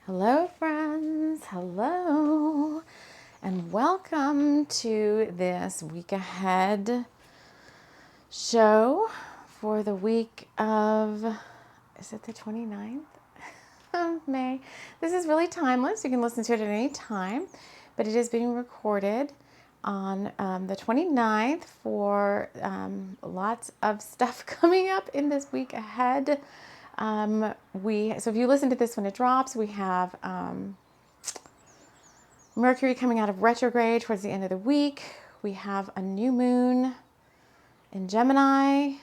Hello, friends. Hello. And welcome to this week ahead show for the week of, is it the 29th of May? This is really timeless. You can listen to it at any time, but it is being recorded on the 29th for lots of stuff coming up in this week ahead. So if you listen to this when it drops, we have Mercury coming out of retrograde towards the end of the week. We have a new moon in Gemini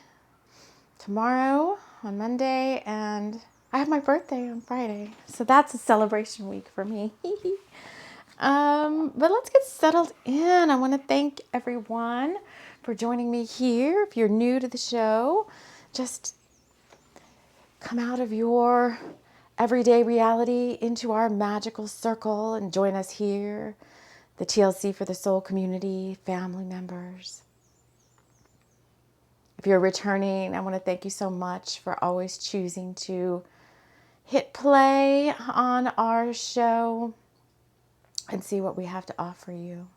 tomorrow on Monday, and I have my birthday on Friday. So that's a celebration week for me. But let's get settled in. I want to thank everyone for joining me here. If you're new to the show, just come out of your everyday reality into our magical circle and join us here, the TLC for the Soul community, family members. If you're returning, I want to thank you so much for always choosing to hit play on our show and see what we have to offer you.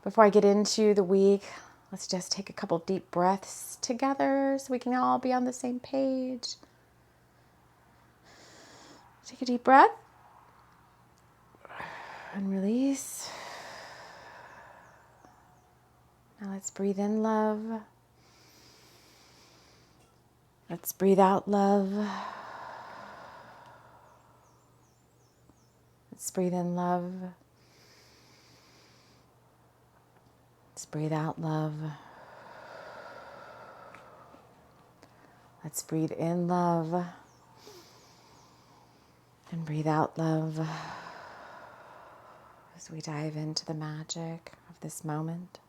Before I get into the week, let's just take a couple deep breaths together so we can all be on the same page. Take a deep breath and release. Now let's breathe in love. Let's breathe out love. Let's breathe in love. Let's breathe out love. Let's breathe in love and breathe out love as we dive into the magic of this moment,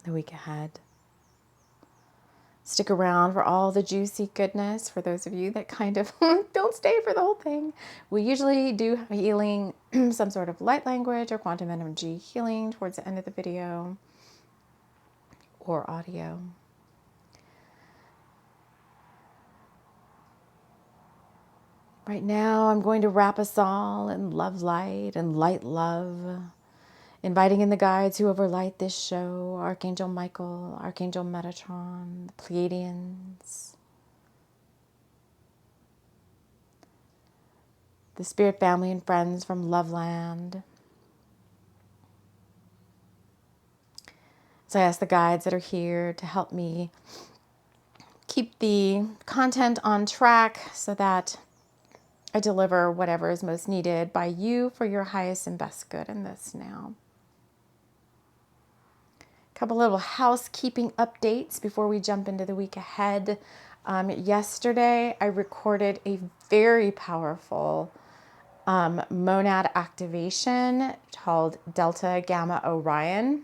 the week ahead. Stick around for all the juicy goodness for those of you that kind of don't stay for the whole thing. We usually do healing, some sort of light language or quantum energy healing towards the end of the video or audio. Right now, I'm going to wrap us all in love light and light love, inviting in the guides who overlight this show, Archangel Michael, Archangel Metatron, the Pleiadians, the spirit family and friends from Loveland. So I ask the guides that are here to help me keep the content on track so that I deliver whatever is most needed by you for your highest and best good in this now. A couple little housekeeping updates before we jump into the week ahead. Yesterday, I recorded a very powerful monad activation called Delta Gamma Orion.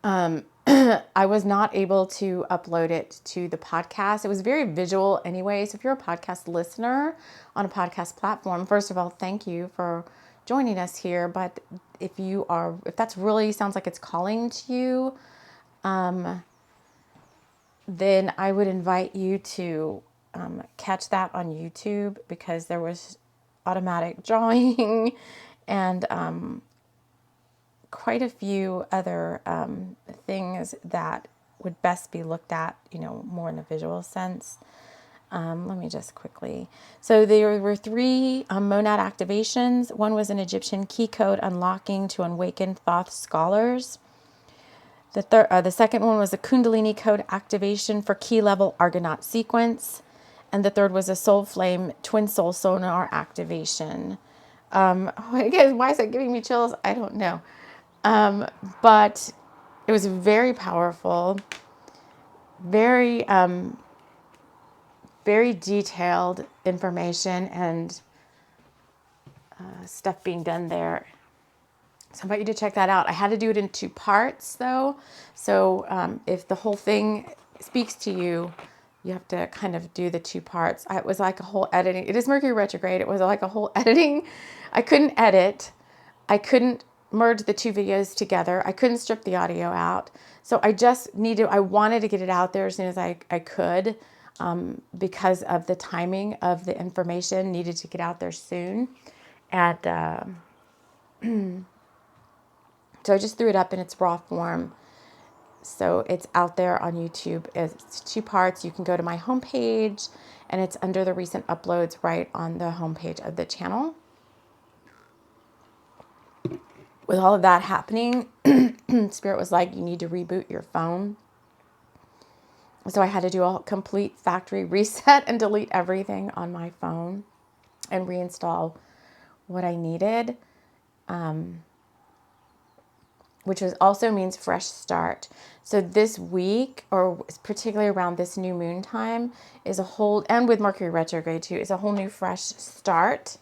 I was not able to upload it to the podcast. It was very visual anyway. So if you're a podcast listener on a podcast platform, first of all, thank you for joining us here. But if that's really sounds like it's calling to you, then I would invite you to catch that on YouTube, because there was automatic drawing and quite a few other things that would best be looked at, more in a visual sense. Let me just quickly. So there were three monad activations. One was an Egyptian key code unlocking to awaken Thoth scholars. The second one was a Kundalini code activation for key level Argonaut sequence. And the third was a soul flame twin soul sonar activation. Again, why is that giving me chills? I don't know. But it was very powerful, very, very detailed information and stuff being done there. So I invite you to check that out. I had to do it in 2 parts though. So if the whole thing speaks to you, you have to kind of do the 2 parts. It was like a whole editing. It is Mercury retrograde. It was like a whole editing. I couldn't edit. I couldn't merge the 2 videos together. I couldn't strip the audio out. So I wanted to get it out there as soon as I could. because of the timing of the information needed to get out there soon. And so I just threw it up in its raw form. So it's out there on YouTube. It's 2 parts. You can go to my homepage, and it's under the recent uploads right on the homepage of the channel. With all of that happening, Spirit was like, you need to reboot your phone. So I had to do a complete factory reset and delete everything on my phone and reinstall what I needed, which also means fresh start. So this week, or particularly around this new moon time, is a whole, and with Mercury retrograde too, is a whole new fresh start.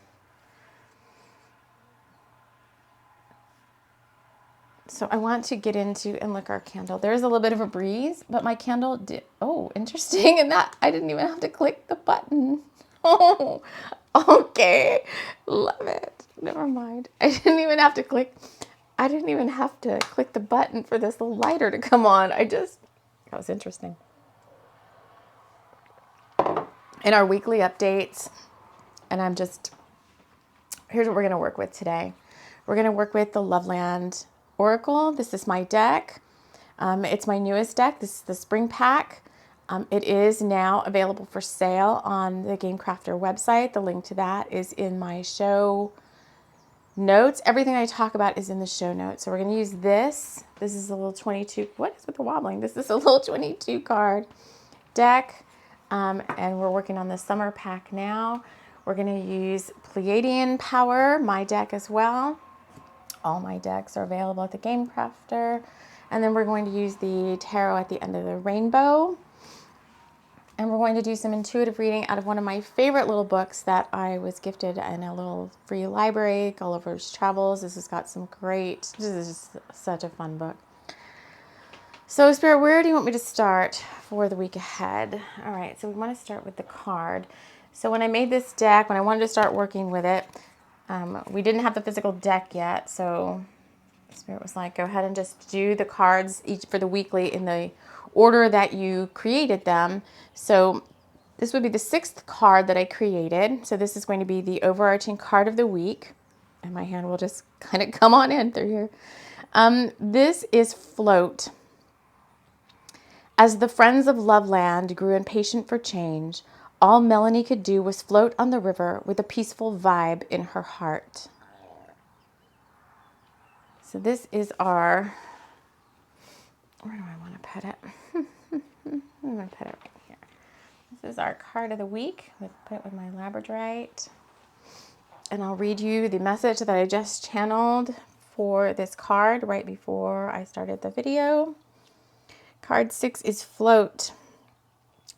So I want to get into and look our candle. There is a little bit of a breeze, but my candle did, oh, interesting. And that I didn't even have to click the button. Oh, okay. Love it. Never mind. I didn't even have to click the button for this little lighter to come on. That was interesting. In our weekly updates, and here's what we're going to work with today. We're going to work with the Loveland Oracle. This is my deck. It's my newest deck. This is the spring pack. It is now available for sale on the Game Crafter website. The link to that is in my show notes. Everything I talk about is in the show notes. So we're going to use this. This is a little 22. What is with the wobbling? This is a little 22 card deck. And we're working on the summer pack now. We're going to use Pleiadian Power, my deck as well. All my decks are available at the Game Crafter. And then we're going to use the tarot at the end of the rainbow. And we're going to do some intuitive reading out of one of my favorite little books that I was gifted in a little free library, Gulliver's Travels. This is just such a fun book. So Spirit, where do you want me to start for the week ahead? All right, so we want to start with the card. So when I made this deck, when I wanted to start working with it, we didn't have the physical deck yet, so Spirit was like, go ahead and just do the cards each for the weekly in the order that you created them. So this would be the 6th card that I created. So this is going to be the overarching card of the week. And my hand will just kind of come on in through here. This is Float. As the friends of Loveland grew impatient for change, all Melanie could do was float on the river with a peaceful vibe in her heart. So this is our, where do I want to put it? I'm going to put it right here. This is our card of the week. I'll put it with my labradorite. And I'll read you the message that I just channeled for this card right before I started the video. Card 6 is Float.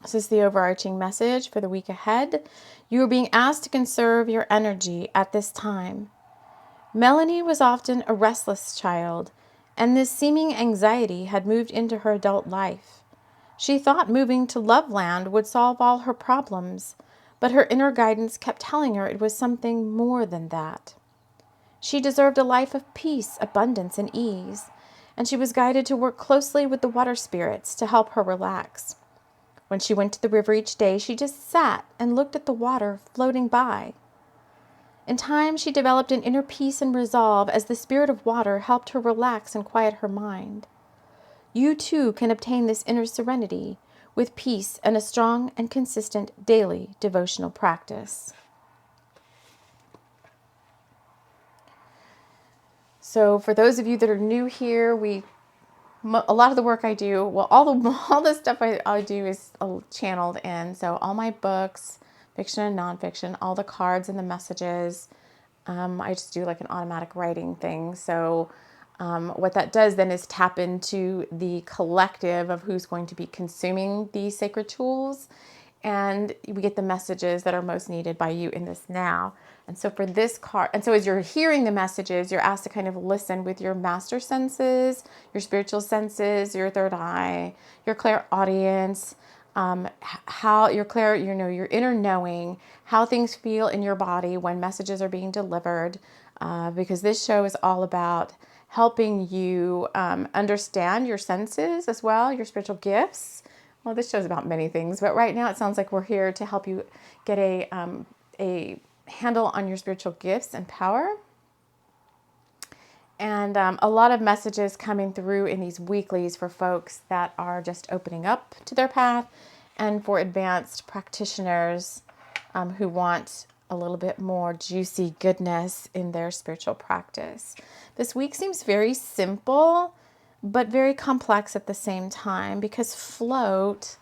This is the overarching message for the week ahead. You are being asked to conserve your energy at this time. Melanie was often a restless child, and this seeming anxiety had moved into her adult life. She thought moving to Loveland would solve all her problems, but her inner guidance kept telling her it was something more than that. She deserved a life of peace, abundance, and ease, and she was guided to work closely with the water spirits to help her relax. When she went to the river each day, she just sat and looked at the water floating by. In time, she developed an inner peace and resolve as the spirit of water helped her relax and quiet her mind. You too can obtain this inner serenity with peace and a strong and consistent daily devotional practice. So for those of you that are new here, a lot of the work I do, well, all the stuff I do is channeled in. So all my books, fiction and nonfiction, all the cards and the messages, I just do like an automatic writing thing. So what that does then is tap into the collective of who's going to be consuming these sacred tools. And we get the messages that are most needed by you in this now. And so for this card, and so as you're hearing the messages, you're asked to kind of listen with your master senses, your spiritual senses, your third eye, your clairaudience, how your inner knowing, how things feel in your body when messages are being delivered, because this show is all about helping you understand your senses as well, your spiritual gifts, well, this show's about many things, but right now it sounds like we're here to help you get a handle on your spiritual gifts and power. And a lot of messages coming through in these weeklies for folks that are just opening up to their path, and for advanced practitioners who want a little bit more juicy goodness in their spiritual practice. This week seems very simple, but very complex at the same time, because float,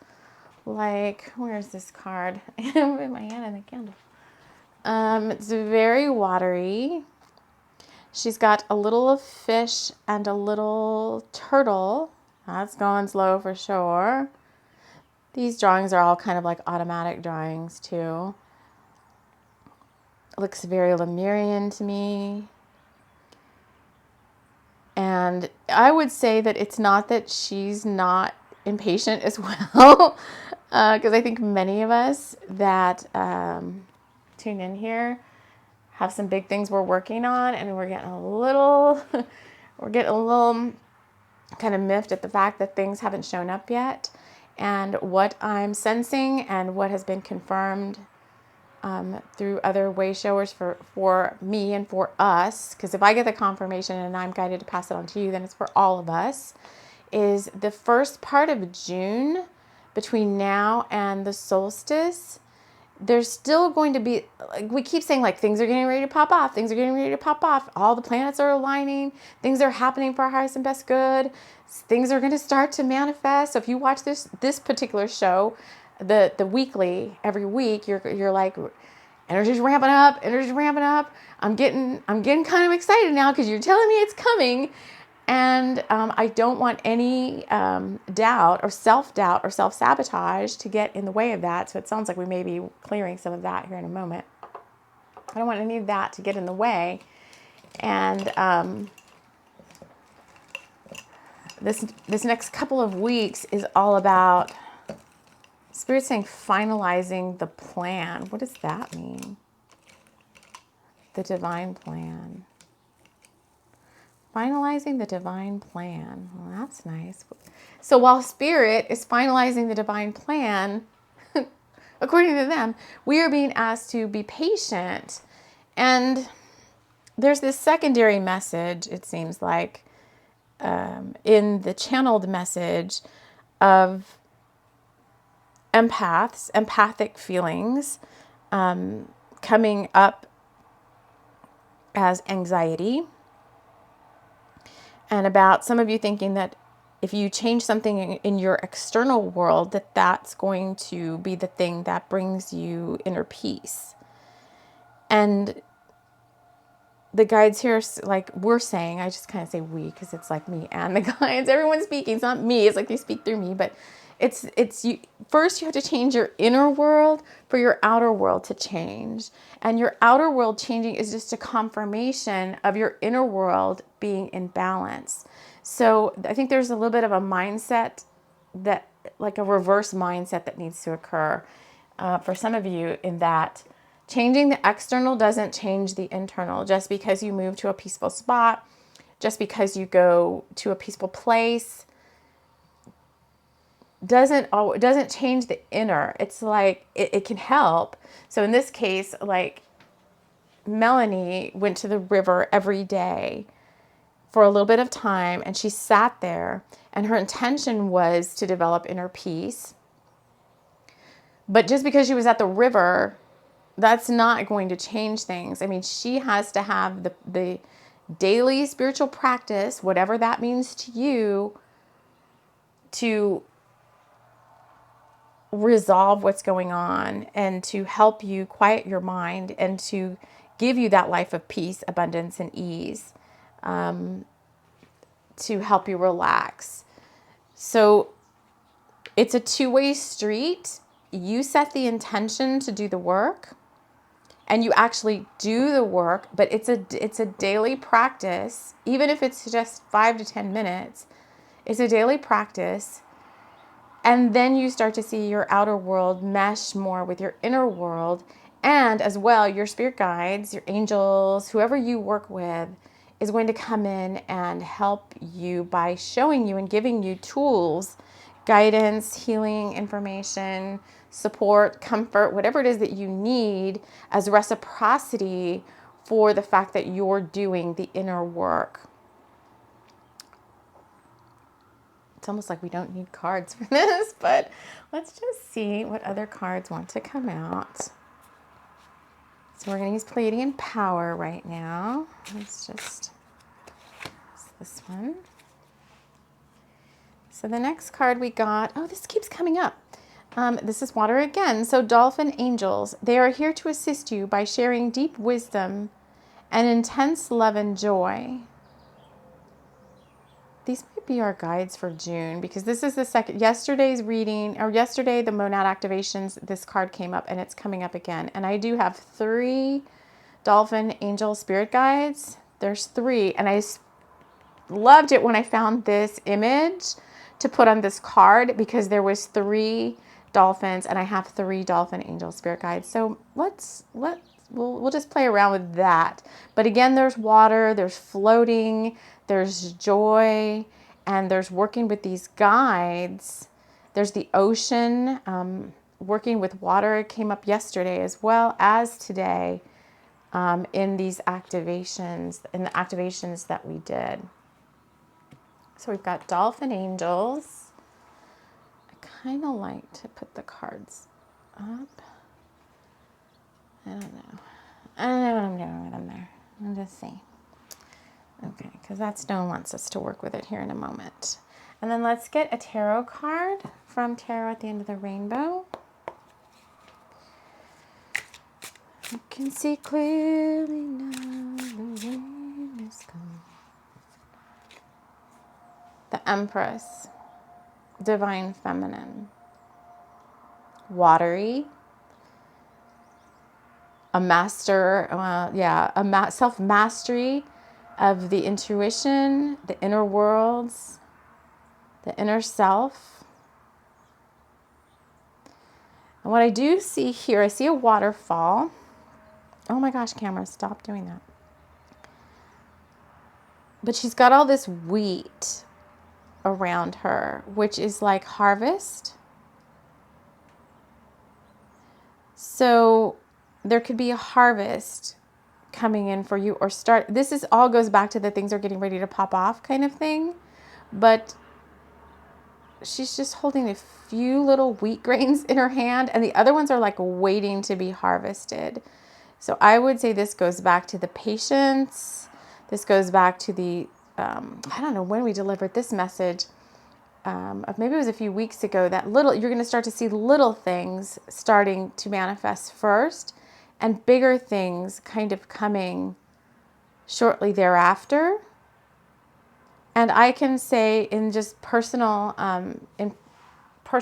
like, where's this card? In my hand and the candle. It's very watery. She's got a little fish and a little turtle. That's going slow for sure. These drawings are all kind of like automatic drawings too. It looks very Lemurian to me. And I would say that it's not that she's not impatient as well, because I think many of us that tune in here have some big things we're working on, and we're getting a little kind of miffed at the fact that things haven't shown up yet. And what I'm sensing and what has been confirmed through other way showers for me and for us, because if I get the confirmation and I'm guided to pass it on to you, then it's for all of us, is the first part of June, between now and the solstice, there's still going to be, like, we keep saying, like, things are getting ready to pop off, things are getting ready to pop off, all the planets are aligning, things are happening for our highest and best good, things are going to start to manifest. So if you watch this particular show, the weekly, every week, you're like, energy's ramping up. I'm getting kind of excited now because you're telling me it's coming. And I don't want any doubt or self-doubt or self-sabotage to get in the way of that. So it sounds like we may be clearing some of that here in a moment. I don't want any of that to get in the way. And this next couple of weeks is all about Spirit saying finalizing the plan. What does that mean? The divine plan. Finalizing the divine plan. Well, that's nice. So while Spirit is finalizing the divine plan, according to them, we are being asked to be patient. And there's this secondary message, it seems like, in the channeled message of empathic feelings coming up as anxiety. And about some of you thinking that if you change something in your external world, that's going to be the thing that brings you inner peace. And the guides here, like we're saying, I just kind of say we because it's like me and the guides. Everyone's speaking. It's not me. It's like they speak through me. But it's you. First, you have to change your inner world for your outer world to change. And your outer world changing is just a confirmation of your inner world being in balance. So I think there's a little bit of a mindset that, like a reverse mindset that needs to occur for some of you, in that changing the external doesn't change the internal. Just because you move to a peaceful spot, just because you go to a peaceful place, doesn't change the inner. It's like it can help. So in this case, like Melanie went to the river every day for a little bit of time, and she sat there, and her intention was to develop inner peace. But just because she was at the river, that's not going to change things. I mean, she has to have the daily spiritual practice, whatever that means to you, to resolve what's going on and to help you quiet your mind and to give you that life of peace, abundance, and ease, to help you relax. So it's a two-way street. You set the intention to do the work, and you actually do the work, but it's a daily practice. Even if it's just 5 to 10 minutes, it's a daily practice. And then you start to see your outer world mesh more with your inner world. And as well, your spirit guides, your angels, whoever you work with is going to come in and help you by showing you and giving you tools, guidance, healing information, support, comfort, whatever it is that you need as reciprocity for the fact that you're doing the inner work. It's almost like we don't need cards for this, but let's just see what other cards want to come out. So we're going to use Pleiadian Power right now. Let's just use this one. So the next card we got, oh, this keeps coming up. This is water again. So Dolphin Angels, they are here to assist you by sharing deep wisdom and intense love and joy. These might be our guides for June, because this is the yesterday's reading, or yesterday, the monad activations, this card came up and it's coming up again. And I do have 3 Dolphin Angel Spirit Guides. There's 3. And I loved it when I found this image to put on this card, because there was 3 dolphins and I have 3 Dolphin Angel Spirit Guides. So we'll just play around with that. But again, there's water, there's floating, there's joy, and there's working with these guides. There's the ocean, working with water. It came up yesterday as well as today in these activations, in the activations that we did. So we've got Dolphin Angels. I kind of like to put the cards up. I don't know. I don't know what I'm doing with them there. I'll just see. Okay, because that stone wants us to work with it here in a moment. And then let's get a tarot card from Tarot at the End of the Rainbow. You can see clearly now the rain is gone. The Empress, Divine Feminine, watery, a master, self-mastery of the intuition, the inner worlds, the inner self. And what I do see here, I see a waterfall. Oh my gosh, camera, stop doing that. But she's got all this wheat around her, which is like harvest. So there could be a harvest coming in for you, or start. This is all goes back to the things are getting ready to pop off kind of thing. But she's just holding a few little wheat grains in her hand, and the other ones are like waiting to be harvested. So I would say this goes back to the patience. This goes back to the, I don't know when we delivered this message. Maybe it was a few weeks ago, that you're going to start to see little things starting to manifest first, and bigger things kind of coming shortly thereafter. And I can say in just personal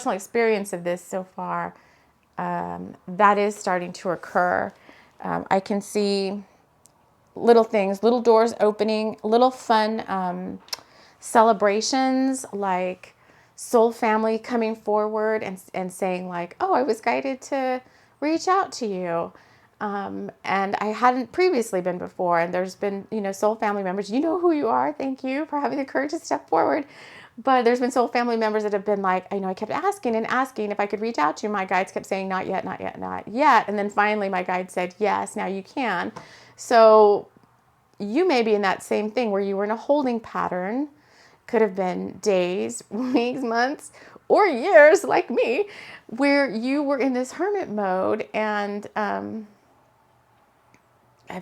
experience of this so far, that is starting to occur. I can see little things, little doors opening, little fun celebrations, like soul family coming forward and saying like, oh, I was guided to reach out to you. And I hadn't previously been before. And there's been, soul family members, you know who you are. Thank you for having the courage to step forward. But there's been soul family members that have been like, I kept asking and asking if I could reach out to you. My guides kept saying, not yet, not yet, not yet. And then finally my guide said, yes, now you can. So you may be in that same thing where you were in a holding pattern. Could have been days, weeks, months, or years like me, where you were in this hermit mode. And I've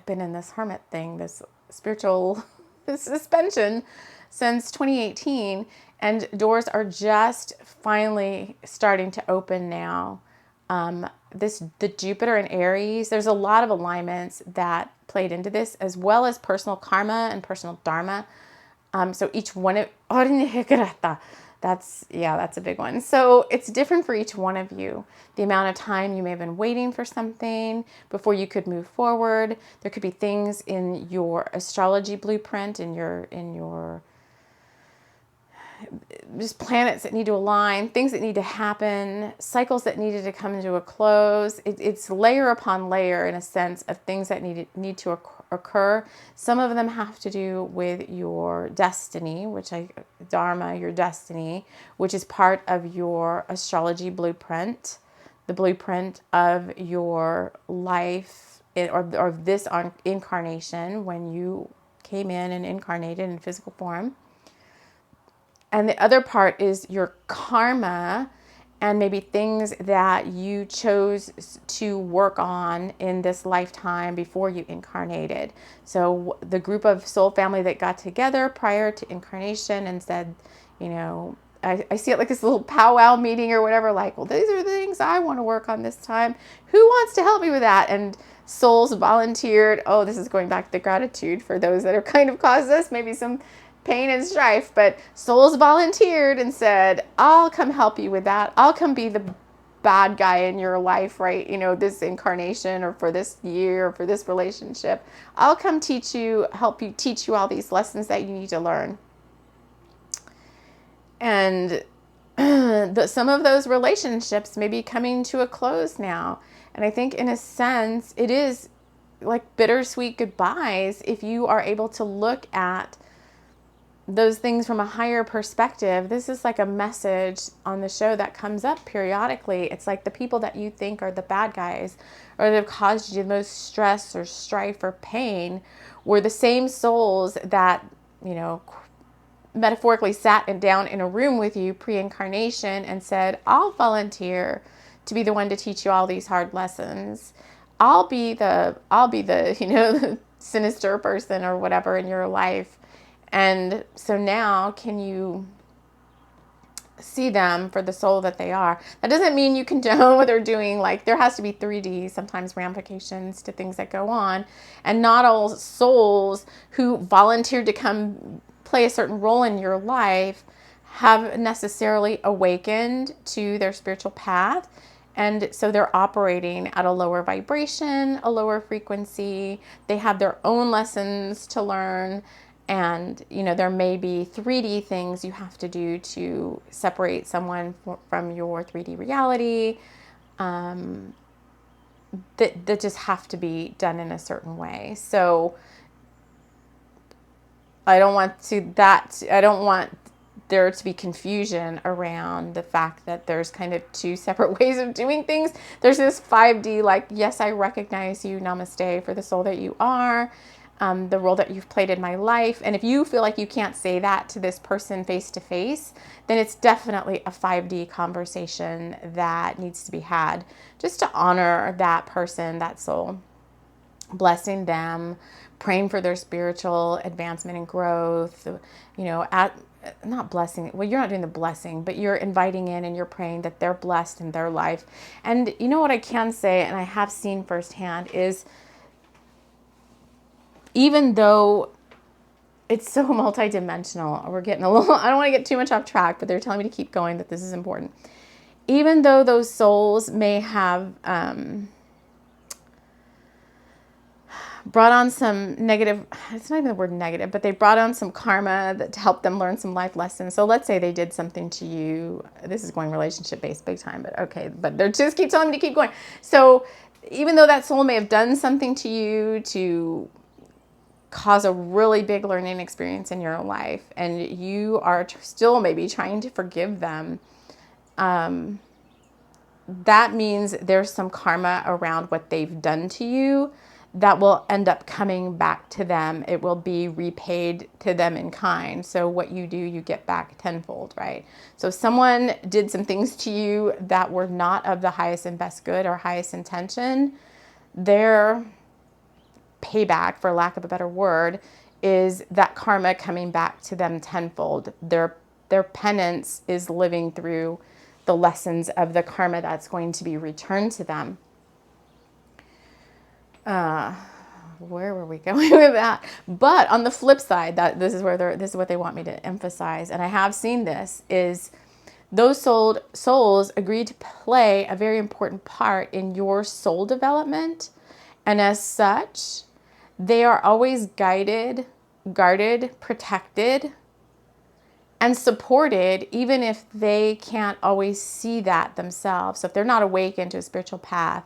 been in this hermit thing, this spiritual suspension since 2018, and doors are just finally starting to open now. The Jupiter and Aries, there's a lot of alignments that played into this, as well as personal karma and personal dharma. So each one of, that's a big one. So it's different for each one of you. The amount of time you may have been waiting for something before you could move forward. There could be things in your astrology blueprint, in your just planets that need to align, things that need to happen, cycles that needed to come to a close. It's layer upon layer, in a sense, of things that need to occur. Some of them have to do with your destiny, Dharma, your destiny, which is part of your astrology blueprint, the blueprint of your life or this incarnation when you came in and incarnated in physical form. And the other part is your karma and maybe things that you chose to work on in this lifetime before you incarnated. So the group of soul family that got together prior to incarnation and said, you know, I see it like this little powwow meeting or whatever, like, well, these are the things I want to work on this time. Who wants to help me with that? And souls volunteered. Oh, this is going back to the gratitude for those that have kind of caused us maybe some pain and strife, but souls volunteered and said, I'll come help you with that. I'll come be the bad guy in your life, right? You know, this incarnation or for this year or for this relationship. I'll come help you teach you all these lessons that you need to learn. And some of those relationships may be coming to a close now. And I think in a sense, it is like bittersweet goodbyes if you are able to look at those things from a higher perspective. This is like a message on the show that comes up periodically. It's like the people that you think are the bad guys or that have caused you the most stress or strife or pain were the same souls that, you know, metaphorically sat down in a room with you pre-incarnation and said, I'll volunteer to be the one to teach you all these hard lessons. I'll be the, you know, the sinister person or whatever in your life. And so now can you see them for the soul that they are? That doesn't mean you condone what they're doing. Like there has to be 3D, sometimes ramifications to things that go on. And not all souls who volunteered to come play a certain role in your life have necessarily awakened to their spiritual path. And so they're operating at a lower vibration, a lower frequency. They have their own lessons to learn. And, you know, there may be 3D things you have to do to separate someone from your 3D reality that just have to be done in a certain way. So I don't want there to be confusion around the fact that there's kind of two separate ways of doing things. There's this 5D, like, yes, I recognize you, namaste, for the soul that you are, the role that you've played in my life. And if you feel like you can't say that to this person face to face, then it's definitely a 5D conversation that needs to be had just to honor that person, that soul, blessing them, praying for their spiritual advancement and growth, you know, not blessing. Well, you're not doing the blessing, but you're inviting in and you're praying that they're blessed in their life. And you know what I can say, and I have seen firsthand, is even though it's so multidimensional, we're getting a little, I don't want to get too much off track, but they're telling me to keep going, that this is important. Even though those souls may have brought on some negative, it's not even the word negative, but they brought on some karma that to help them learn some life lessons. So let's say they did something to you. This is going relationship based big time, but okay. But they just keep telling me to keep going. So even though that soul may have done something to you to cause a really big learning experience in your life, and you are still maybe trying to forgive them, that means there's some karma around what they've done to you that will end up coming back to them. It will be repaid to them in kind. So what you do, you get back tenfold, right? So if someone did some things to you that were not of the highest and best good or highest intention, their payback, for lack of a better word, is that karma coming back to them tenfold. Their penance is living through the lessons of the karma that's going to be returned to them. Where were we going with that? But on the flip side, this is what they want me to emphasize, and I have seen this, is those souls agreed to play a very important part in your soul development, and as such, they are always guided, guarded, protected, and supported, even if they can't always see that themselves. So if they're not awakened to a spiritual path,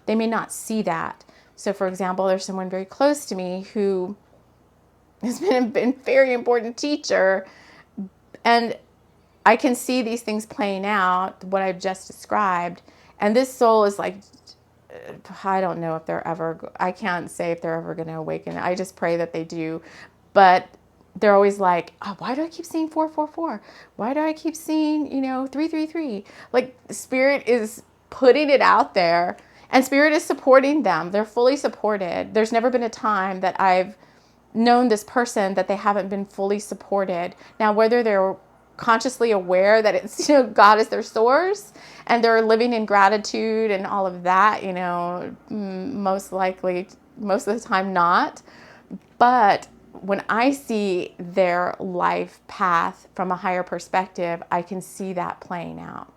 they may not see that. So for example, there's someone very close to me who has been a very important teacher, and I can see these things playing out, what I've just described. And this soul is like, I don't know if I can't say if they're ever going to awaken. I just pray that they do. But they're always like, oh, why do I keep seeing 444? Why do I keep seeing, 333? Like, Spirit is putting it out there, and Spirit is supporting them. They're fully supported. There's never been a time that I've known this person that they haven't been fully supported. Now, whether they're consciously aware that it's, God is their source and they're living in gratitude and all of that, most likely, most of the time not. But when I see their life path from a higher perspective, I can see that playing out.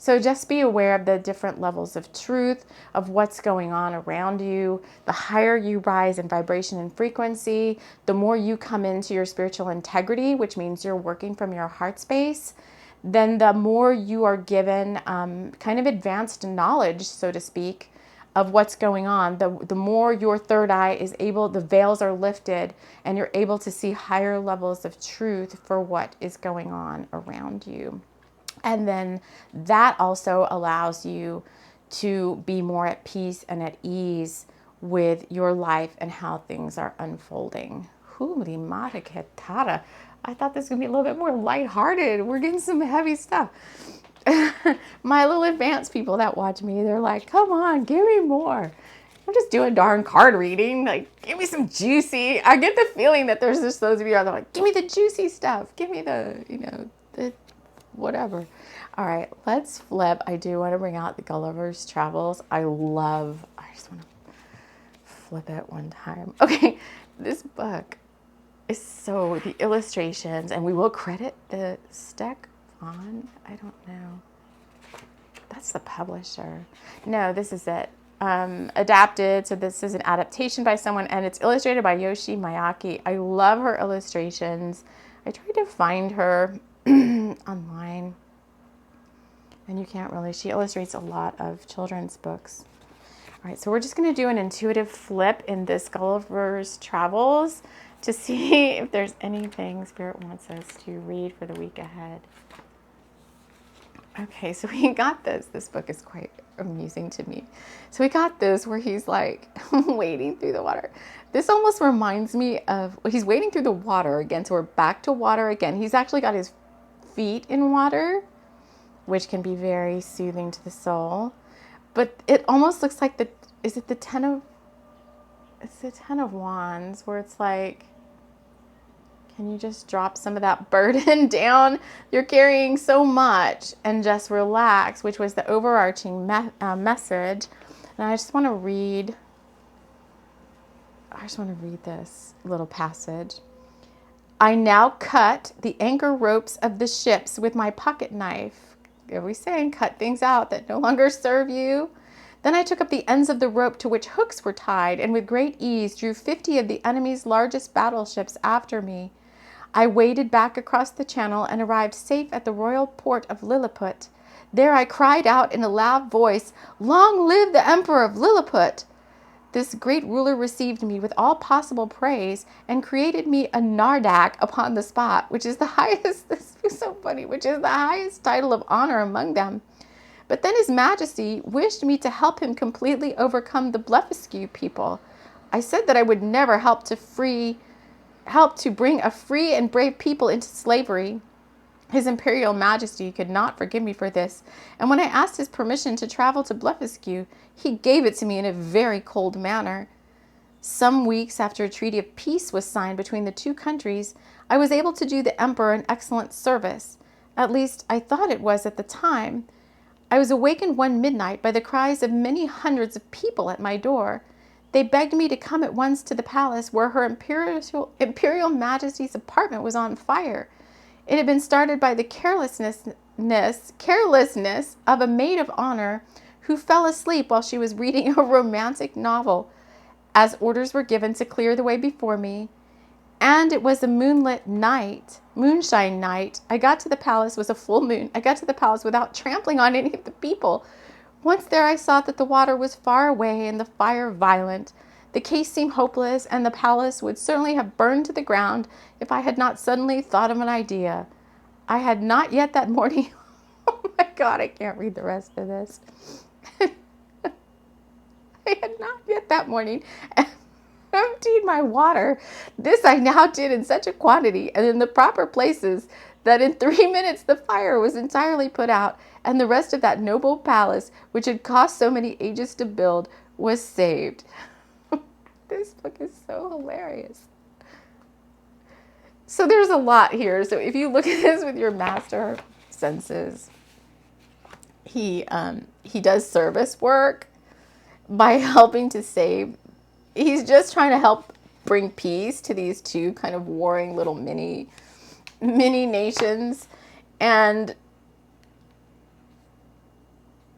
So just be aware of the different levels of truth, of what's going on around you. The higher you rise in vibration and frequency, the more you come into your spiritual integrity, which means you're working from your heart space, then the more you are given kind of advanced knowledge, so to speak, of what's going on. The more your third eye is able, the veils are lifted, and you're able to see higher levels of truth for what is going on around you. And then that also allows you to be more at peace and at ease with your life and how things are unfolding. I thought this was going to be a little bit more lighthearted. We're getting some heavy stuff. My little advanced people that watch me, they're like, come on, give me more. I'm just doing darn card reading. Like, give me some juicy. I get the feeling that there's just those of you out there like, give me the juicy stuff. Give me the, the whatever. All right, let's flip. I do want to bring out the Gulliver's Travels. I just want to flip it one time. Okay, this book is the illustrations, and we will credit the Stefan. I don't know. That's the publisher. No, this is it. Adapted. So this is an adaptation by someone, and it's illustrated by Yoshi Miyake. I love her illustrations. I tried to find her online, and you can't really. She illustrates a lot of children's books. All right, so we're just going to do an intuitive flip in this Gulliver's Travels to see if there's anything Spirit wants us to read for the week ahead. Okay, so we got this. This book is quite amusing to me. So we got this where he's like wading through the water. This almost reminds me of, he's wading through the water again. So we're back to water again. He's actually got his feet in water, which can be very soothing to the soul. But it almost looks like it's the Ten of Wands, where it's like, can you just drop some of that burden down? You're carrying so much and just relax, which was the overarching message. And I just want to read this little passage. I now cut the anchor ropes of the ships with my pocket knife. Are we saying cut things out that no longer serve you? Then I took up the ends of the rope to which hooks were tied, and with great ease drew 50 of the enemy's largest battleships after me. I waded back across the channel and arrived safe at the royal port of Lilliput. There I cried out in a loud voice, "Long live the Emperor of Lilliput!" This great ruler received me with all possible praise and created me a Nardak upon the spot, which is the highest, this is so funny, which is the highest title of honor among them. But then His Majesty wished me to help him completely overcome the Blefuscu people. I said that I would never help to bring a free and brave people into slavery. His Imperial Majesty could not forgive me for this, and when I asked his permission to travel to Blefuscu, he gave it to me in a very cold manner. Some weeks after a treaty of peace was signed between the two countries, I was able to do the Emperor an excellent service. At least, I thought it was at the time. I was awakened one midnight by the cries of many hundreds of people at my door. They begged me to come at once to the palace where Her Imperial Majesty's apartment was on fire. It had been started by the carelessness of a maid of honor who fell asleep while she was reading a romantic novel. As orders were given to clear the way before me, and it was a moonshine night, I got to the palace, was a full moon. I got to the palace without trampling on any of the people. Once there, I saw that the water was far away and the fire violent. The case seemed hopeless, and the palace would certainly have burned to the ground if I had not suddenly thought of an idea. I had not yet that morning. Oh my God, I can't read the rest of this. I had not yet that morning emptied my water. This I now did in such a quantity and in the proper places that in 3 minutes the fire was entirely put out, and the rest of that noble palace, which had cost so many ages to build, was saved. This book is so hilarious. So there's a lot here. So if you look at this with your master senses, he does service work by helping to save. He's just trying to help bring peace to these two kind of warring little mini nations, and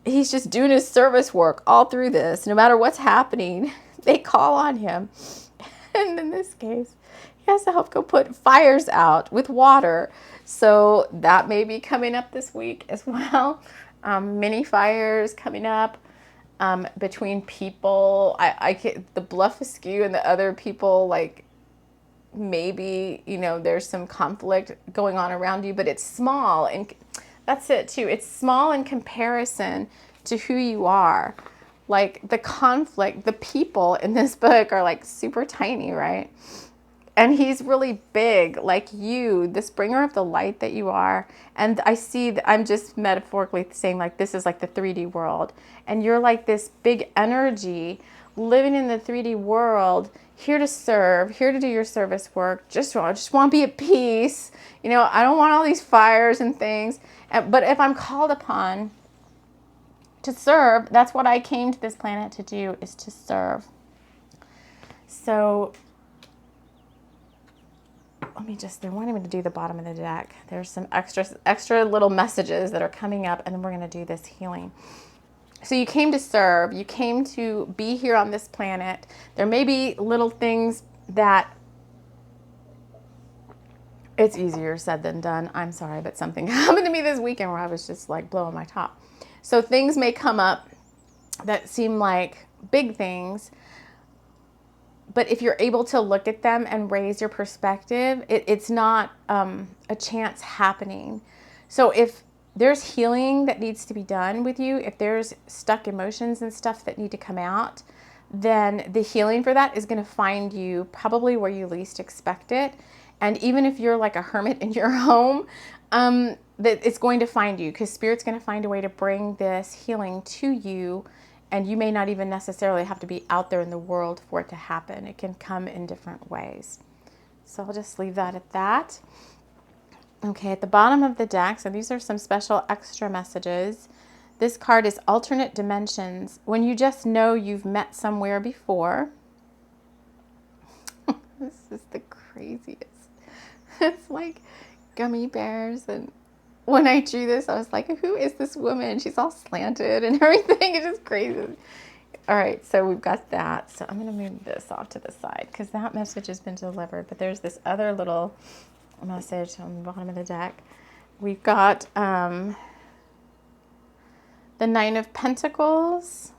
he's just doing his service work all through this. No matter what's happening, they call on him. And in this case, he has to help go put fires out with water. So that may be coming up this week as well. Mini fires coming up between people. I get the bluff askew and the other people, like maybe, you know, there's some conflict going on around you, but it's small. And that's it too. It's small in comparison to who you are. Like the conflict, the people in this book are like super tiny, right? And he's really big, like you, this bringer of the light that you are. And I see that I'm just metaphorically saying, like, this is like the 3D world. And you're like this big energy living in the 3D world, here to serve, here to do your service work. I just want to be at peace. You know, I don't want all these fires and things. But if I'm called upon to serve, that's what I came to this planet to do, is to serve. So they're wanting me to do the bottom of the deck. There's some extra little messages that are coming up, and then we're going to do this healing. So you came to serve. You came to be here on this planet. There may be little things that it's easier said than done. I'm sorry, but something happened to me this weekend where I was just like blowing my top. So things may come up that seem like big things, but if you're able to look at them and raise your perspective, it's not a chance happening. So if there's healing that needs to be done with you, if there's stuck emotions and stuff that need to come out, then the healing for that is going to find you probably where you least expect it. And even if you're like a hermit in your home, that it's going to find you, because Spirit's going to find a way to bring this healing to you. And you may not even necessarily have to be out there in the world for it to happen. It can come in different ways. So I'll just leave that at that. Okay, at the bottom of the deck, so these are some special extra messages. This card is alternate dimensions. When you just know you've met somewhere before. This is the craziest. It's like gummy bears. And when I drew this, I was like, who is this woman? She's all slanted and everything. It's just crazy. All right, so we've got that. So I'm going to move this off to the side because that message has been delivered. But there's this other little message on the bottom of the deck. We've got the Nine of Pentacles.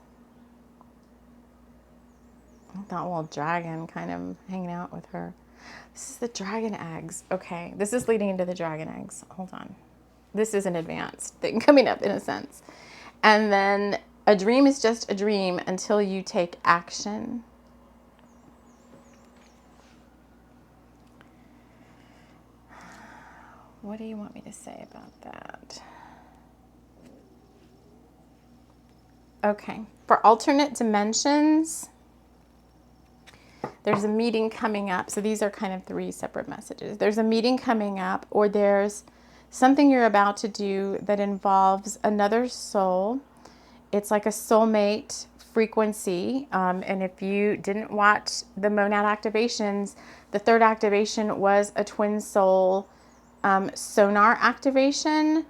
That little dragon kind of hanging out with her. This is the dragon eggs. Okay, this is leading into the dragon eggs. Hold on. This is an advanced thing coming up in a sense. And then a dream is just a dream until you take action. What do you want me to say about that? Okay, for alternate dimensions, there's a meeting coming up. So these are kind of 3 separate messages. There's a meeting coming up, or there's something you're about to do that involves another soul. It's like a soulmate frequency. And if you didn't watch the monad activations, the 3rd activation was a twin soul sonar activation.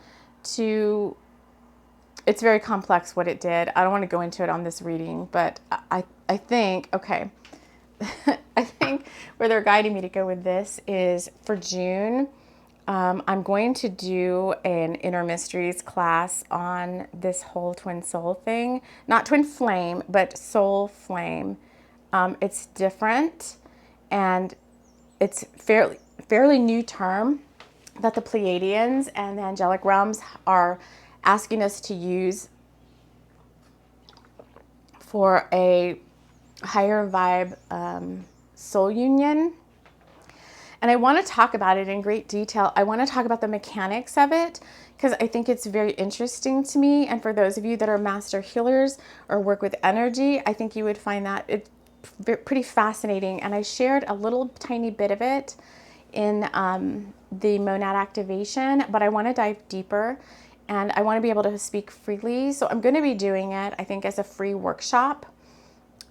It's very complex what it did. I don't want to go into it on this reading, but I think, okay, I think where they're guiding me to go with this is for June. I'm going to do an Inner Mysteries class on this whole twin soul thing. Not twin flame, but soul flame. It's different, and it's fairly new term that the Pleiadians and the angelic realms are asking us to use for a higher vibe soul union. And I want to talk about it in great detail. I want to talk about the mechanics of it because I think it's very interesting to me. And for those of you that are master healers or work with energy, I think you would find that it's pretty fascinating. And I shared a little tiny bit of it in the monad activation, but I want to dive deeper and I want to be able to speak freely. So I'm going to be doing it, I think, as a free workshop.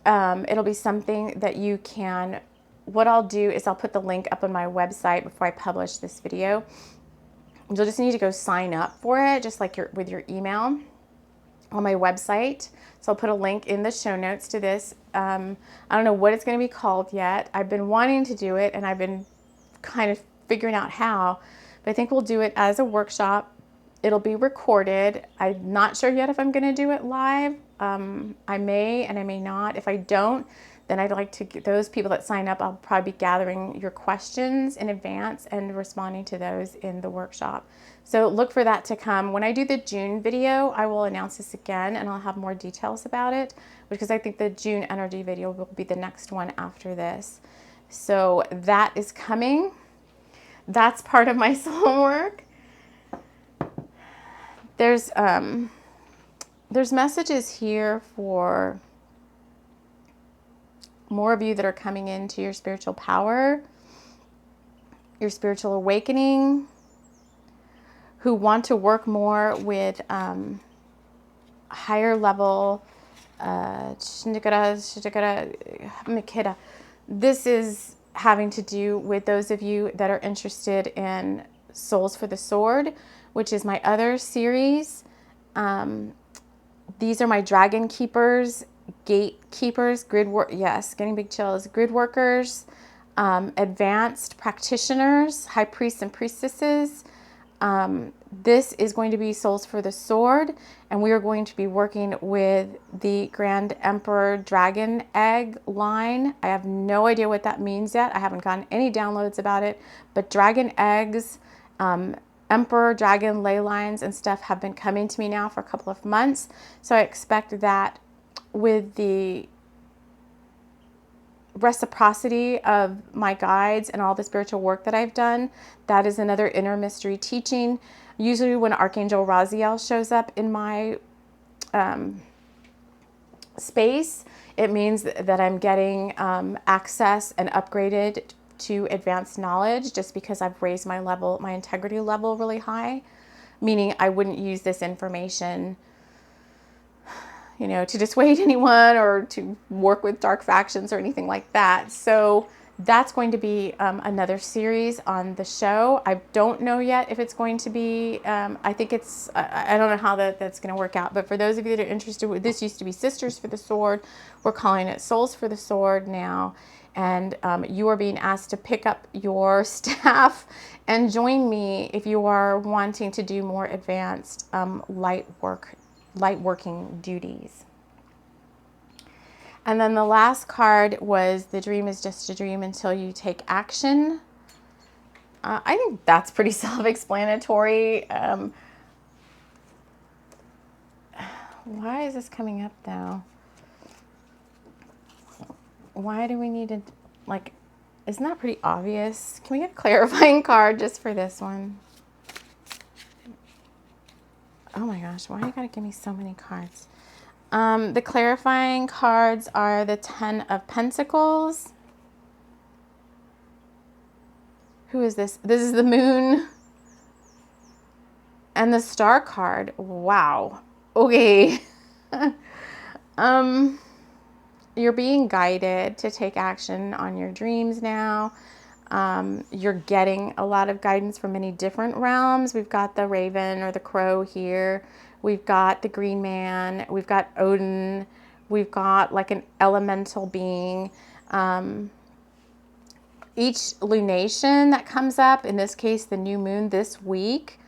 It'll be something that you can, what I'll do is I'll put the link up on my website before I publish this video. You'll just need to go sign up for it, just like with your email on my website. So I'll put a link in the show notes to this. I don't know what it's going to be called yet. I've been wanting to do it and I've been kind of figuring out how, but I think we'll do it as a workshop. It'll be recorded. I'm not sure yet if I'm going to do it live. I may and I may not. If I don't, then I'd like to get those people that sign up. I'll probably be gathering your questions in advance and responding to those in the workshop. So look for that to come. When I do the June video, I will announce this again and I'll have more details about it because I think the June energy video will be the next one after this. So that is coming. That's part of my soul work. There's messages here for more of you that are coming into your spiritual power, your spiritual awakening, who want to work more with higher level. This is having to do with those of you that are interested in Souls for the Sword, which is my other series. These are my dragon keepers, gatekeepers, grid work. Yes, getting big chills. Grid workers, advanced practitioners, high priests and priestesses. This is going to be Souls for the Sword, and we are going to be working with the Grand Emperor Dragon Egg line. I have no idea what that means yet. I haven't gotten any downloads about it, but dragon eggs, Emperor Dragon ley lines and stuff have been coming to me now for a couple of months. So I expect that with the reciprocity of my guides and all the spiritual work that I've done, that is another inner mystery teaching. Usually when Archangel Raziel shows up in my space, it means that I'm getting access and upgraded to advanced knowledge just because I've raised my level, my integrity level really high, meaning I wouldn't use this information, you know, to dissuade anyone or to work with dark factions or anything like that. So that's going to be another series on the show. I don't know yet if it's going to be, I think it's, I don't know how that's going to work out. But for those of you that are interested, this used to be Sisters for the Sword. We're calling it Souls for the Sword now. And you are being asked to pick up your staff and join me if you are wanting to do more advanced light working duties. And then the last card was the dream is just a dream until you take action. I think that's pretty self-explanatory. Why is this coming up though? Why do we need to, like, isn't that pretty obvious? Can we get a clarifying card just for this one? Oh my gosh, why you gotta give me so many cards? The clarifying cards are the 10 of Pentacles. Who is this? This is the Moon. And the Star card. Wow. Okay. You're being guided to take action on your dreams now. You're getting a lot of guidance from many different realms. We've got the Raven or the Crow here. We've got the Green Man. We've got Odin. We've got like an elemental being. each lunation that comes up, in this case, the new moon this week,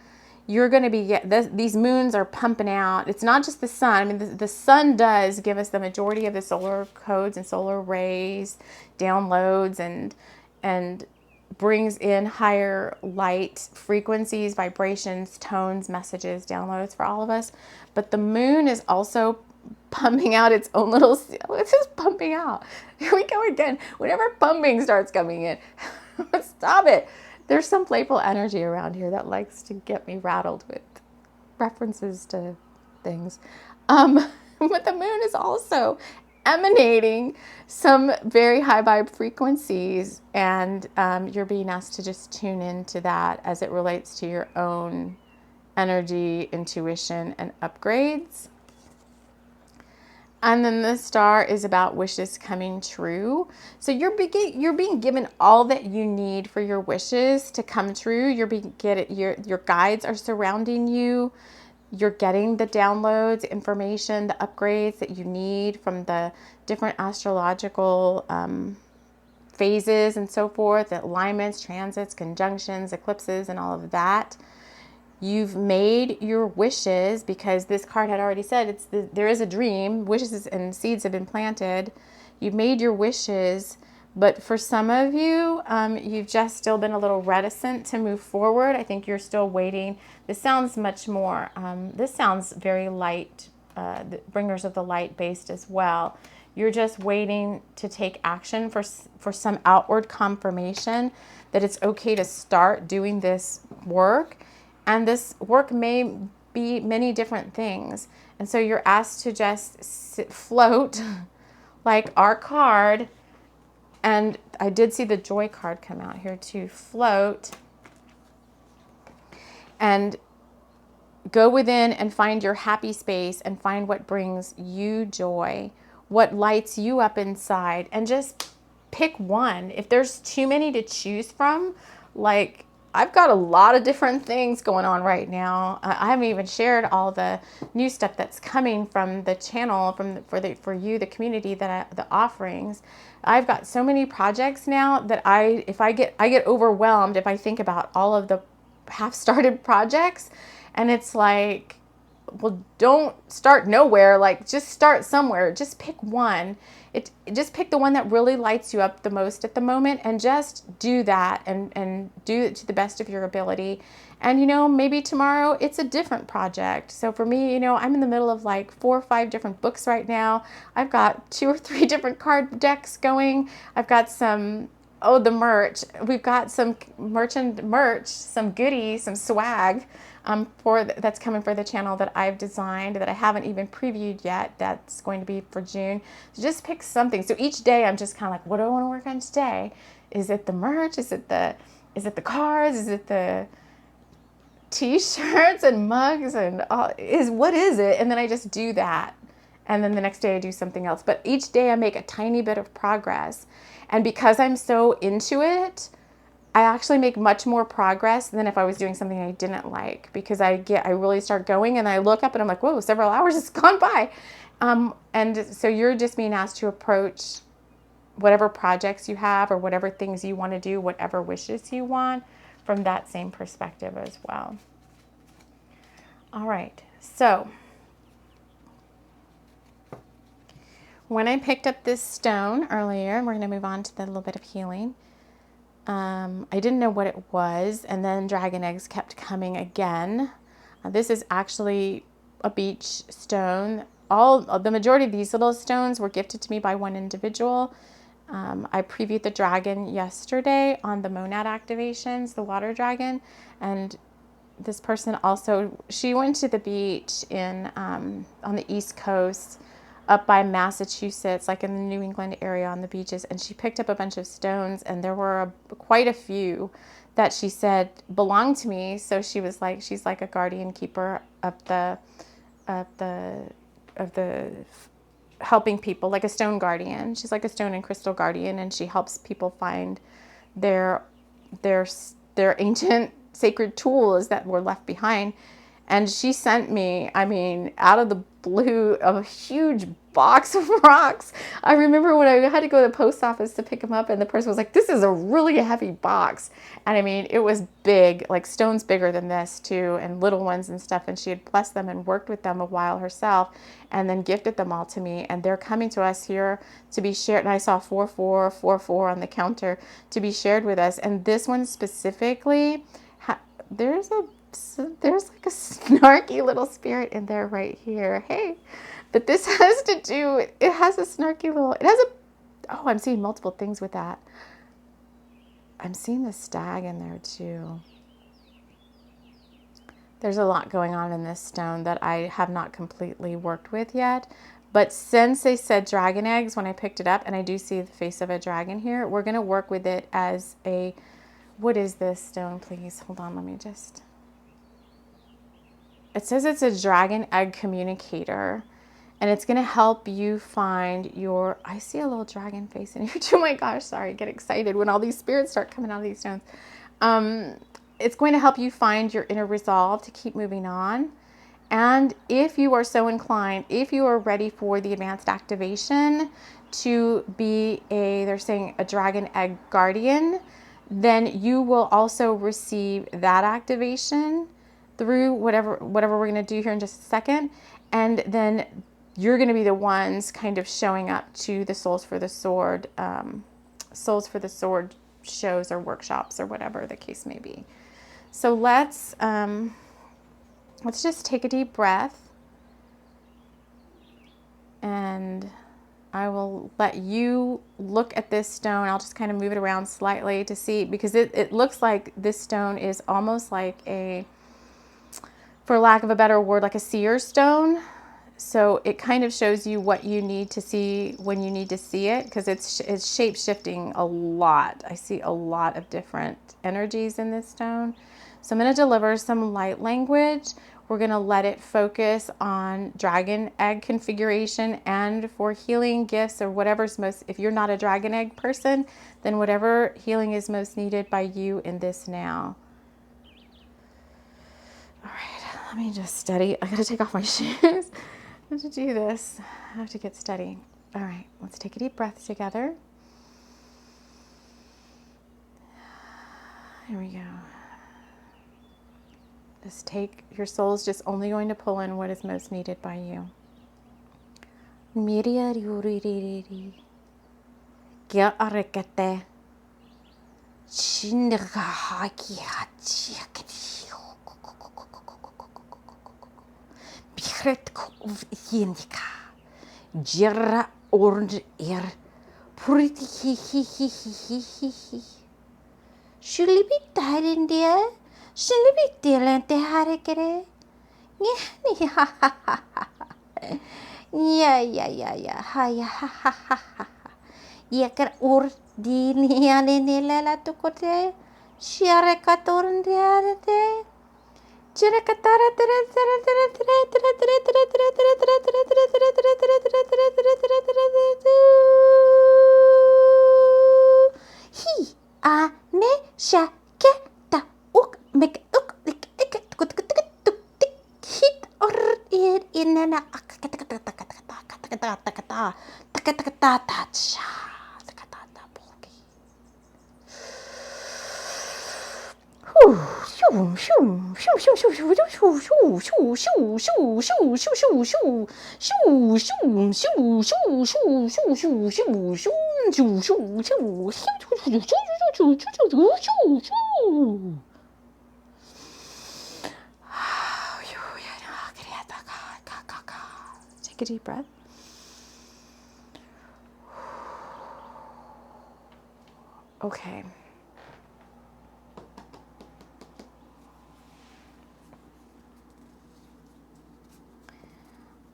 you're going to be, these moons are pumping out. It's not just the sun. I mean, the sun does give us the majority of the solar codes and solar rays, downloads, and brings in higher light frequencies, vibrations, tones, messages, downloads for all of us. But the moon is also pumping out its own little, it's just pumping out. Here we go again. Whenever pumping starts coming in, stop it. There's some playful energy around here that likes to get me rattled with references to things. But the moon is also emanating some very high vibe frequencies, and you're being asked to just tune into that as it relates to your own energy, intuition, and upgrades. And then the star is about wishes coming true. So you're being given all that you need for your wishes to come true. Your guides are surrounding you. You're getting the downloads, information, the upgrades that you need from the different astrological phases and so forth, alignments, transits, conjunctions, eclipses, and all of that. You've made your wishes, because this card had already said there is a dream. Wishes and seeds have been planted. You've made your wishes, but for some of you, you've just still been a little reticent to move forward. I think you're still waiting. This sounds much more, this sounds very light, the bringers of the light based as well. You're just waiting to take action for some outward confirmation that it's okay to start doing this work. And this work may be many different things. And so you're asked to just float like our card. And I did see the joy card come out here too. Float and go within and find your happy space and find what brings you joy, what lights you up inside, and just pick one. If there's too many to choose from, like I've got a lot of different things going on right now. I haven't even shared all the new stuff that's coming from the channel, for you, the community, the offerings. I've got so many projects now that I get overwhelmed if I think about all of the half-started projects, and it's like, well, don't start nowhere. Like, just start somewhere. Just pick one. Just pick the one that really lights you up the most at the moment, and just do that and do it to the best of your ability. And, maybe tomorrow it's a different project. So for me, I'm in the middle of like 4 or 5 different books right now. I've got 2 or 3 different card decks going. I've got some, the merch. We've got some merch, some goodies, some swag. That's coming for the channel that I've designed that I haven't even previewed yet. That's going to be for June. So just pick something. So each day I'm just kind of like, what do I want to work on today? Is it the merch? Is it the cards? Is it the t-shirts and mugs and what is it? And then I just do that. And then the next day I do something else. But each day I make a tiny bit of progress. And because I'm so into it, I actually make much more progress than if I was doing something I didn't like, because I really start going and I look up and I'm like, whoa, several hours has gone by. And so you're just being asked to approach whatever projects you have or whatever things you want to do, whatever wishes you want, from that same perspective as well. All right. So when I picked up this stone earlier, we're going to move on to the little bit of healing. I didn't know what it was, and then dragon eggs kept coming again. This is actually a beach stone. The majority of these little stones were gifted to me by one individual. I previewed the dragon yesterday on the monad activations, the water dragon, and this person also, she went to the beach on the East Coast, up by Massachusetts, like in the New England area on the beaches, and she picked up a bunch of stones, and there were quite a few that she said belonged to me. So she was like, she's like a guardian keeper of the helping people, like a stone guardian. She's like a stone and crystal guardian, and she helps people find their ancient sacred tools that were left behind. And she sent me, I mean, out of the blue, a huge box of rocks. I remember when I had to go to the post office to pick them up, and the person was like, this is a really heavy box. And I mean, it was big, like stones bigger than this too, and little ones and stuff. And she had blessed them and worked with them a while herself, and then gifted them all to me. And they're coming to us here to be shared. And I saw 4444 on the counter to be shared with us. And this one specifically, there's like a snarky little spirit in there right here. Hey, but this has to do, it has a snarky little, it has a, oh, I'm seeing multiple things with that. I'm seeing the stag in there too. There's a lot going on in this stone that I have not completely worked with yet. But since they said dragon eggs when I picked it up, and I do see the face of a dragon here, we're going to work with it as a, what is this stone, please? Hold on, let me just... It says it's a dragon egg communicator, and it's going to help you find your, I see a little dragon face in here too. Oh my gosh, sorry, I get excited when all these spirits start coming out of these stones. It's going to help you find your inner resolve to keep moving on. And if you are so inclined, if you are ready for the advanced activation to be a, they're saying a dragon egg guardian, then you will also receive that activation through whatever we're going to do here in just a second. And then you're going to be the ones kind of showing up to the Souls for the Sword shows or workshops or whatever the case may be. So let's just take a deep breath, and I will let you look at this stone. I'll just kind of move it around slightly to see, because it looks like this stone is almost like a, for lack of a better word, like a seer stone. So it kind of shows you what you need to see when you need to see it, because it's shape shifting a lot. I see a lot of different energies in this stone. So I'm going to deliver some light language. We're going to let it focus on dragon egg configuration, and for healing gifts or whatever's most, if you're not a dragon egg person, then whatever healing is most needed by you in this now. All right, let me just steady. I got to take off my shoes. I have to do this. I have to get steady. All right, let's take a deep breath together. Here we go. Just take, your soul's just only going to pull in what is most needed by you. Jira orange air. Pretty he. Should we be tied in there? Should we be dealing to Harikere? Yeah. Ha. Yakar ordini la tukote. Sharakatorndiate. He a ne shaketa uk make uk hit or it in an Take a deep breath. Okay.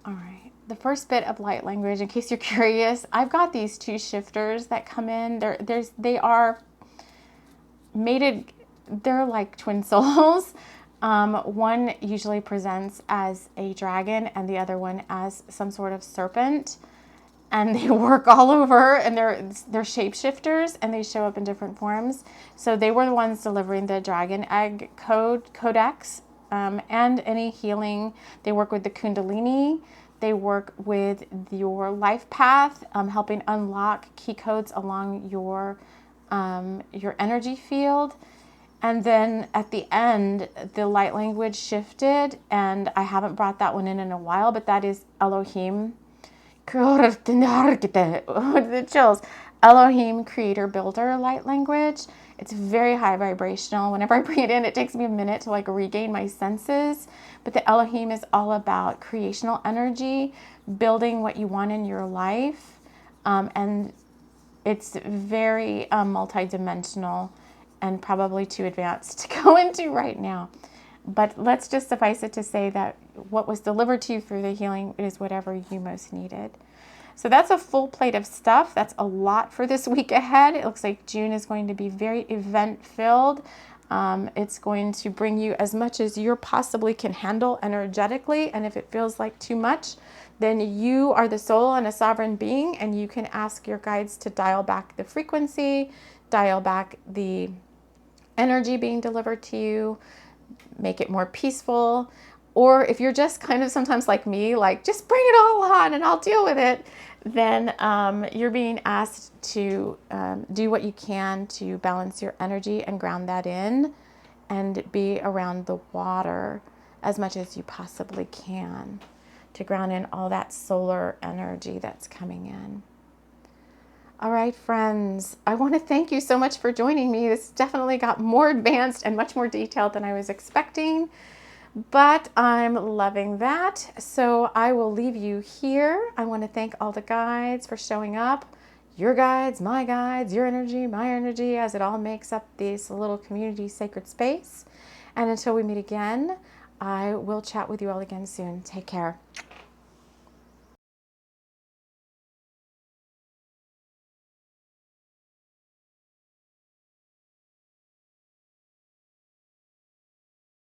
All right, the first bit of light language, in case you're curious, I've got these two shifters that come in. They are mated, they're like twin souls. One usually presents as a dragon and the other one as some sort of serpent. And they work all over, and they're shapeshifters, and they show up in different forms. So they were the ones delivering the dragon egg codex and any healing. They work with the Kundalini. They work with your life path, helping unlock key codes along your energy field. And then at the end, the light language shifted, and I haven't brought that one in a while, but that is Elohim. The chills. Elohim, creator, builder, light language. It's very high vibrational. Whenever I bring it in, it takes me a minute to like regain my senses. But the Elohim is all about creational energy, building what you want in your life. And it's very multidimensional and probably too advanced to go into right now. But let's just suffice it to say that what was delivered to you through the healing is whatever you most needed. So that's a full plate of stuff. That's a lot for this week ahead. It looks like June is going to be very event filled. It's going to bring you as much as you possibly can handle energetically. And if it feels like too much, then you are the soul and a sovereign being, and you can ask your guides to dial back the frequency, dial back the energy being delivered to you, make it more peaceful. Or if you're just kind of sometimes like me, like just bring it all on and I'll deal with it, then you're being asked to do what you can to balance your energy and ground that in and be around the water as much as you possibly can to ground in all that solar energy that's coming in. All right, friends, I want to thank you so much for joining me. This definitely got more advanced and much more detailed than I was expecting, but I'm loving that. So I will leave you here. I want to thank all the guides for showing up. Your guides, your energy, my energy, as it all makes up this little community sacred space. And until we meet again, I will chat with you all again soon. Take care.